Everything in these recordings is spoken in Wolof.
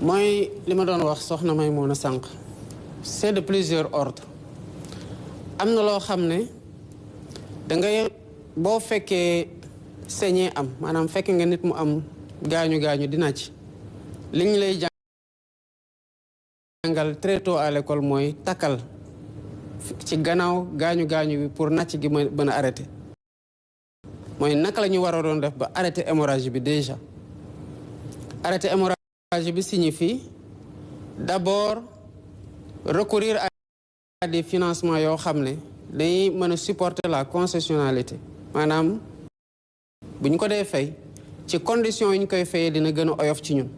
mooy li ma doon wax soxna Maïmouna sànq c'est de plusieurs ordres am na loo xam ne dangay boo fekkee saigné am maanaam fekk nga nit mu am gaañu dina ci li ñu lay jàngal très tôt à l'école mooy takkal ci gannaaw gaañu bi pour nàcc gi mën a arrêté mooy naka la ñu war a doon def ba arrêté hémorragie bi déjà arrêté hémorragie bi signifie d'abord recourir à des financements yoo xam ne dañuy mën a supporter la concessionnalité maanaam bu ñu ko dee fay ci conditions yi ñu koy fayee dina gën a oyof ci ñun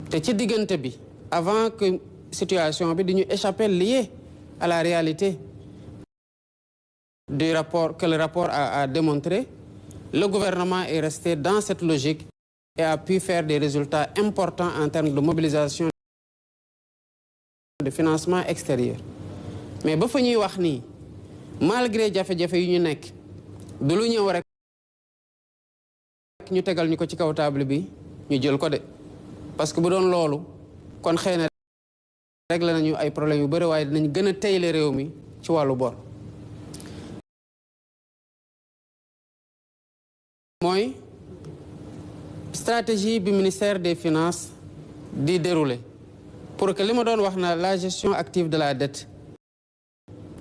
te ci diggante bi avant que situation bi di ñu échapper liée à la réalité du rapport que le rapport a démontré, le gouvernement est resté dans cette logique et a pu faire des résultats importants en termes de mobilisation de financement extérieur. Mais ba fa ñuy wax nii malgré jafe-jafe yu ñu nekk du lu ñëw rek ñu tegal ñu ko ci kaw table bi ñu jël ko de parce que bu doon loolu kon xëy na réglé nañu ay problèmes yu bëri waaye dinañ gën a teyle réew mi ci wàllu bor. mooy stratégie bi ministère des finances di dérouler pour que li ma doon wax na la gestion active de la dette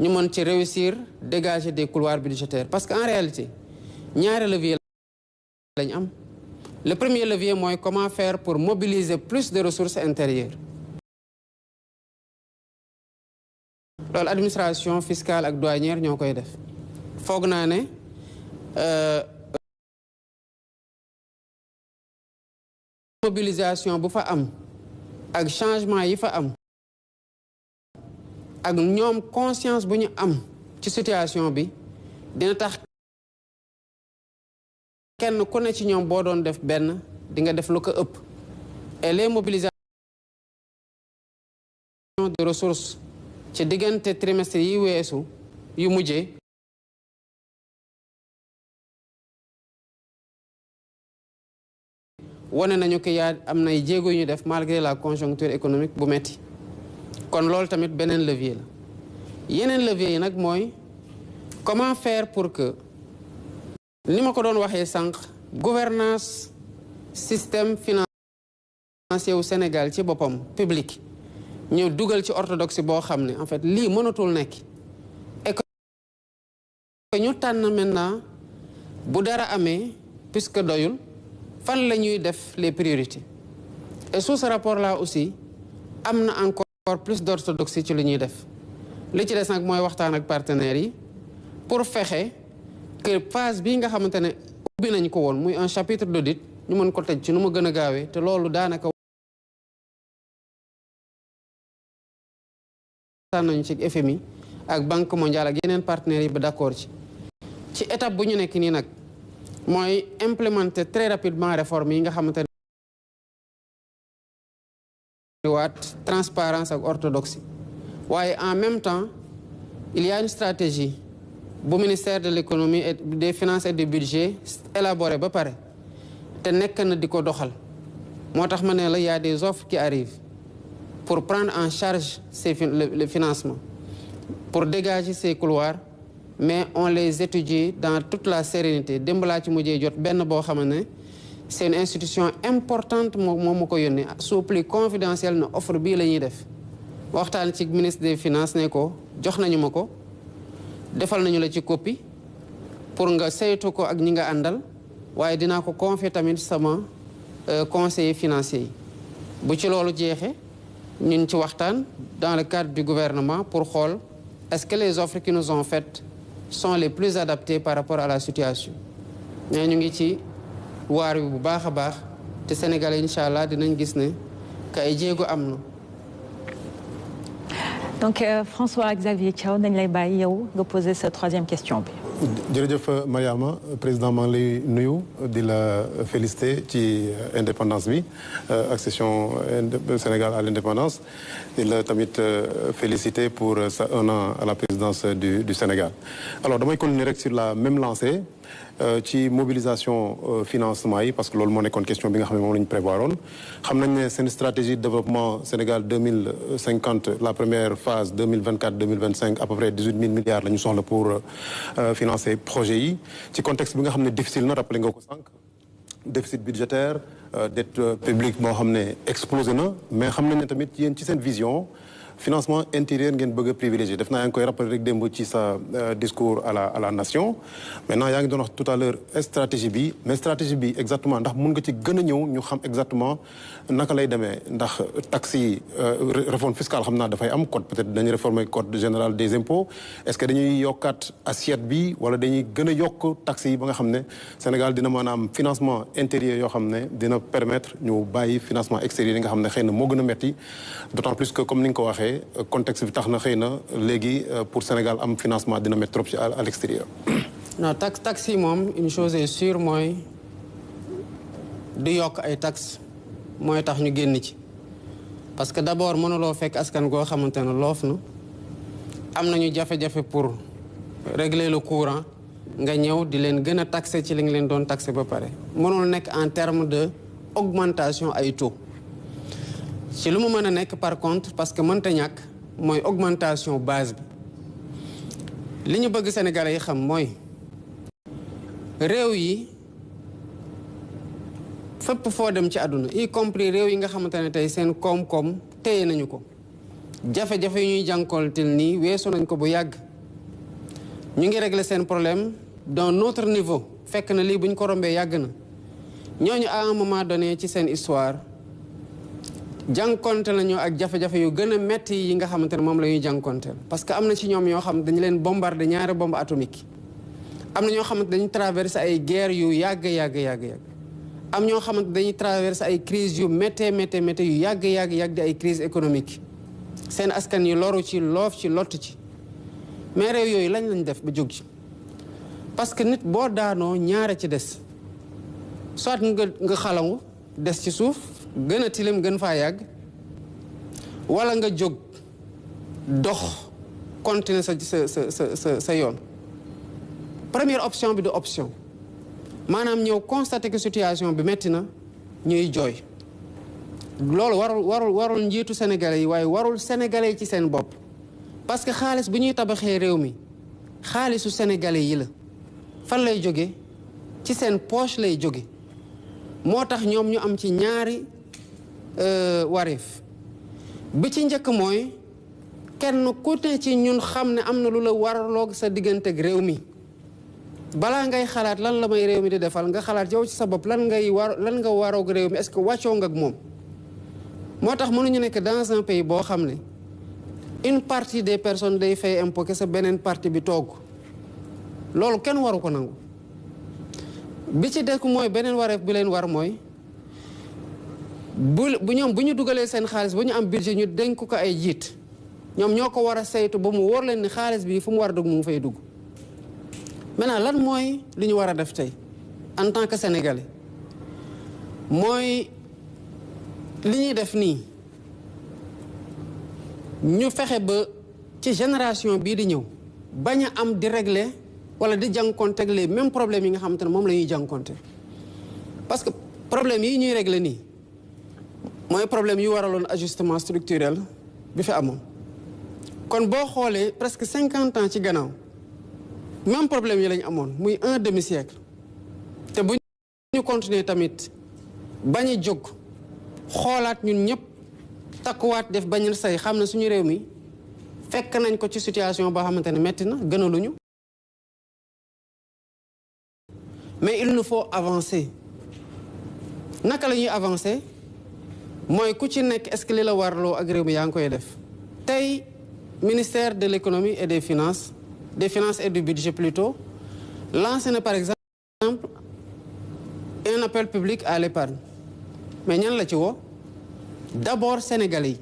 ñu mën ci réussir dégager des couloirs budgétaires parce que en réalité ñaari levier lañ am. Le premier levier mooy comment faire pour mobiliser plus de ressources intérieures. loolu administration fiscale ak douanière ñoo koy def foog naa ne mobilisation bu fa am ak changement yi fa am ak ñoom conscience bu ñu am ci situation bi dina tax kenn ku ne ci ñoom boo doon def benn di nga def lu ko ëpp et les mobilisations de ressources ci diggante trimestre yi weesu yu mujjee wane nañu ko yaa am nay jéego yu ñu def malgré la conjoncture économique bu metti kon loolu tamit beneen levier la yeneen levier yi nag mooy comment faire pour que ni ma ko doon waxee sànq gouvernance système financier wu Sénégal ci boppam public ñu dugal ci orthodoxie boo xam ne en fait lii mënatul nekk et que ñu tànn maintenant bu dara amee puisque doyul fan la ñuy def les priorités et sous ce rapport là aussi am na encore plus d'orthodoxie ci li ñuy def li ci des nag mooy waxtaan ak partenaires yi pour fexe que phase bii nga xamante ne ubbi nañ ko woon muy un chapitre d'audit ñu mën ko tëj ci nu mu gën a gaawee te loolu daanaka waxtaan nañu ci FMI ak Banque mondiale ak yeneen partenaires yi ba d'accord ci étape bu ñu nekk nii nag mooy implémenter très rapidement réforme yi nga xamante ne waat transparence ak orthodoxie waaye en même temps il y a une stratégie bu ministère de l'économie et des finances et du budget élaboré ba pare te nekk na di ko doxal moo tax ma ne la y a des offres qui arrivent pour prendre en charge le financement pour dégager ces couloirs mais on les étudie dans toute la sérénité démb laa ci mujjee jot benn boo xam ne c'est une institution importante moom ma ko yónnee sous pli confidentiel na offre bii la ñuy def waxtaan ci ministre des finances ne ko jox nañu ma ko defal nañu la ci copie pour nga saytu ko ak ñi nga àndal waaye dinaa ko confier tamit sama conseiller financier yi bu ci loolu jeexee ñun ci waxtaan dans le cadre du gouvernement pour xool est-ce que les offres qui nous ont faites sont les plus adaptées par rapport à la situation mais ñu ngi ci waar wi bu baax a baax te Sénégalais incha allah dinañ gis ne que ay jéego am na. donc François-Xavier Thiaw nañ lay bàyyi yow nga poser sa troisième question bi. jërëjëf Mariama président maa ngi lay nuyu di la féliciter ci indépendance bi accession Sénégal à l'indépendance di la tamit féliciter pour sa 1 an à la présidence du Sénégal. alors damay continuer rek sur la même lancée ci mobilisation financement yi parce que loolu moo nekkoon question bi nga xam ne moom la ñu prévoir woon xam nañ ne seen stratégie de développement Sénégal 2050 la première phase 2024-2025 à peu près 18 000 milliards la ñu soxla pour financer projet yi ci contexte bi nga xam ne difficile na rappelé nga ko sànq déficit budgétaire dette publique boo xam ne explosé na mais xam nañ ne tamit yéen ci seen vision financement intérieur ngeen bëgg a privilégié def naa yaa ngi koy rappelé rek démb ci sa discours à la nation maintenant yaa ngi doon wax tout à l'heure stratégie bi mais stratégie bi exactement ndax mun nga ci gën a ñëw ñu xam exactement naka lay demee ndax taxes yi réforme fiscale xam naa dafay am code peut-être dañuy réformer code général des impôts est-ce que dañuy yokkaat assiette bi wala dañuy gën a yokk taxes yi ba nga xam ne Sénégal dina mën a am financement intérieur yoo xam ne dina permettre ñu bàyyi financement extérieur yi nga xam ne xëy na moo gën a metti d'autant plus que comme ni nga ko waxee contexte bi tax na xëy na léegi pour Sénégal am financement dina mettre trop ci à l'extérieur. non taxe yi moom une chose est sûre mooy du yokk ay taxes mooy tax ñu génn ci parce que d'abord mënuloo fekk askan goo xamante ne loof na am nañu jafe-jafe pour régler le courant nga ñëw di leen gën a taxer ci li nga leen doon taxer ba pare mënul nekk en terme de augmentation ay taux. ci lu mu mën a nekk par contre parce que mënta ñàkk mooy augmentation base bi li ñu bëgg Sénégalais yi xam mooy réew yi fépp foo dem ci àdduna y compris réew yi nga xamante ne tey seen koom-koom téye nañu ko jafe-jafe yu ñuy jànkoontel nii weesu nañ ko bu yàgg ñu ngi régler seen problème d'un autre niveau fekk na lii bu ñu ko rombee yàgg na ñooñu à un moment donné ci seen histoire jànkonte nañu ak jafe-jafe yu gën a metti yi nga xamante ne moom la ñuy jànkonteel parce que am na ci ñoom yoo xam dañu leen bombardé ñaari bombe atomique am na ñoo xamante dañuy traversé ay guerre yu yàgg am ñoo xamante dañuy traversé ay crise yu méttee yu yàgg di ay crise économique seen askan yi loru ci loof ci lott ci mais réew yooyu lañ def ba jóg ci parce que nit boo daanoo ñaare ci des soit nga xalangu des ci suuf gën a tilim gën faa yàgg wala nga jóg dox continuer sa yoon première option bi du option maanaam ñëw constater que situation bi metti na ñuy jooy loolu warul njiitu sénégalais yi waaye warul sénégalais yi ci seen bopp parce que xaalis bu ñuy tabaxee réew mi xaalisu sénégalais yi la fan lay jóge ci seen poche lay jóge moo tax ñoom ñu am ci ñaari wareef bi ci njëkk mooy kenn ku ne ci ñun xam ne am na lu la waraloog sa diggante ak réew mi balaa ngay xalaat lan la may réew mi di defal nga xalaat yow ci sa bopp lan nga waroog réew mi est-ce que wàccoo nga ak moom moo tax mënuñu nekk dans un pays boo xam ne une partie des personnes day fay impôt que sa beneen partie bi toog loolu kenn waru ko nangu bi ci dekk mooy beneen wareef bi leen war mooy bu ñu dugalee seen xaalis bu ñu am budget ñu dénk ko ay jiit ñoom ñoo ko war a saytu ba mu wóor leen ni xaalis bi fu mu war a dugg mu fay dugg maintenant lan mooy li ñu war a def tey en tant que sénégalais mooy li ñuy def nii ñu fexe ba ci génération bii di ñëw bañ a am di régler wala di jànkonte ak les mêmes problèmes yi nga xamante ne moom la ñuy jànkonte parce que problème yi ñuy régler nii mooy problème yu waraloon ajustement structurel bi fi amoon kon boo xoolee presque 50 ans ci gannaaw même problème yi lañ amoon muy un demi-siècle te bu ñu continuer tamit bañ a jóg xoolaat ñun ñëpp takkuwaat def bañ say xam ne suñu réew mi fekk nañ ko ci situation boo xamante ne metti na gënaluñu mais il nous faut avancer naka la ñuy avancer mooy ku ci nekk est-ce que li la warloo ak réew mi yaa ngi koy def tey ministère de l'économie et des finances et du budget plutôt lancé na par exemple un appel public à l'épargne mais ñan la ci woo d'abord sénégalais yi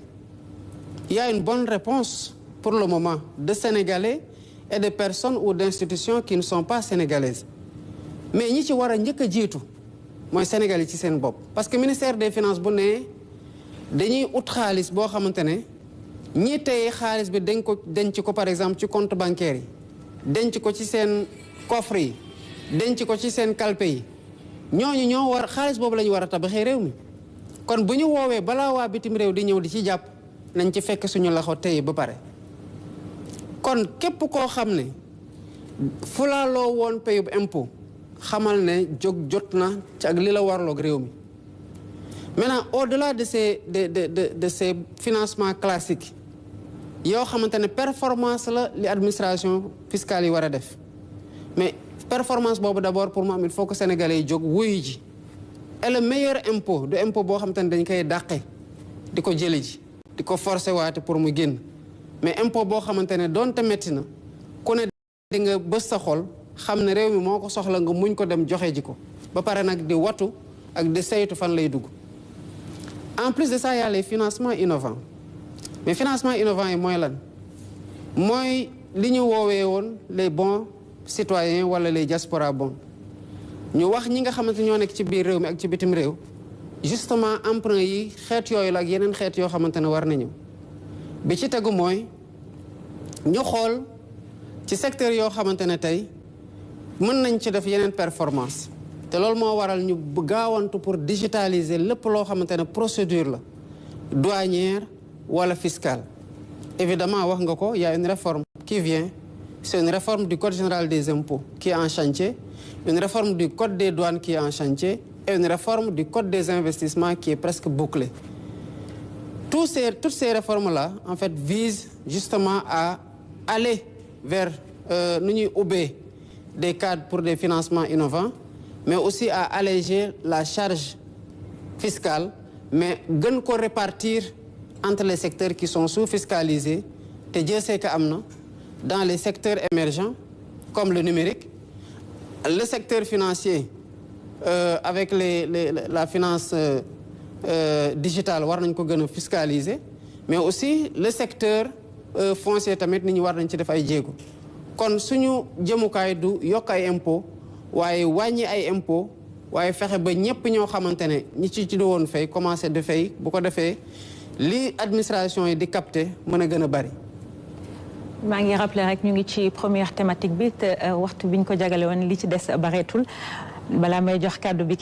il y a une bonne réponse pour le moment de sénégalais et de personnes ou d'institutions qui ne sont pas sénégalaises mais ñi ci war a njëkk a jiitu mooy sénégalais yi ci seen bopp parce que ministère des finances bu ne dañuy ut xaalis boo xamante ne ñi tey xaalis bi denc ko par exemple ci compte bancaire yi denc ko ci seen coffre yi denc ko ci seen kalpe yi ñooñu ñoo war xaalis boobu la ñu war a tabaxee réew mi kon bu ñu woowee balaa waa bitim réew di ñëw di ci jàpp nañ ci fekk suñu loxo tey ba pare kon képp koo xam ne fulaaloo woon payub impôt xamal ne jóg jot na ci ak li la warloog réew mi maintenant au-delà de ces financements classiques yoo xamante ne performance la li administration fiscale yi war a def mais performance boobu d'abord pour mu am il faut que sénégalais yi jóg wuyu ji et le meilleur impôt du impôt boo xamante ne dañ koy dàqe di ko jëli ji di ko forcer waate pour mu génn mais impôt boo xamante ne doonte metti na ku ne di nga bës sa xol xam ne réew mi moo ko soxla nga muñ ko dem joxe ji ko ba pare nag di watu ak di saytu fan lay dugg en plus de ça il y a les financements innovants mais financement innovant yi mooy lan mooy li ñu woowee woon les bons citoyens wala les diaspora bons ñu wax ñi nga xamante ñoo nekk ci biir réew mi ak ci bitim réew justement emprunt yi xeet yooyu la ak yeneen xeet yoo xamante ne war na ñëw bi ci tegu mooy ñu xool ci secteur yoo xamante ne tey mën nañ ci def yeneen performance te loolu moo waral ñu gaawantu pour digitaliser lépp loo xamante ne procédure la douanière wala fiscale évidemment wax nga ko il y a une réforme qui vient c'est une réforme du code général des impôts qui est en chantier une réforme du code des douanes qui est en chantier et une réforme du code des investissements qui est presque bouclée toutes ces réformes-là en fait visent justement à aller vers nu ñuy ubbee des cadres pour des financements innovants mais aussi à alléger la charge fiscale mais gën ko répartir entre les secteurs qui sont sous-fiscalisés te Dieu sait que am na dans les secteurs émergents comme le numérique le secteur financier avec la finance digitale war nañ ko gën a fiscaliser mais aussi le secteur foncier tamit nit ñi war nañ ci def ay jéego kon suñu jëmukaay du yokk ay impôt waaye wàññi ay impôt waaye fexe ba ñëpp ñoo xamante ne ñi ci woon fay commencé di fay bu ko defee li administration yi di capter mën a gën a bari. maa ngi rappelé rek ñu ngi ci première thématique bi te waxtu bi ñu ko jagale woon li ci des bareetul balaa may jox kàddu bi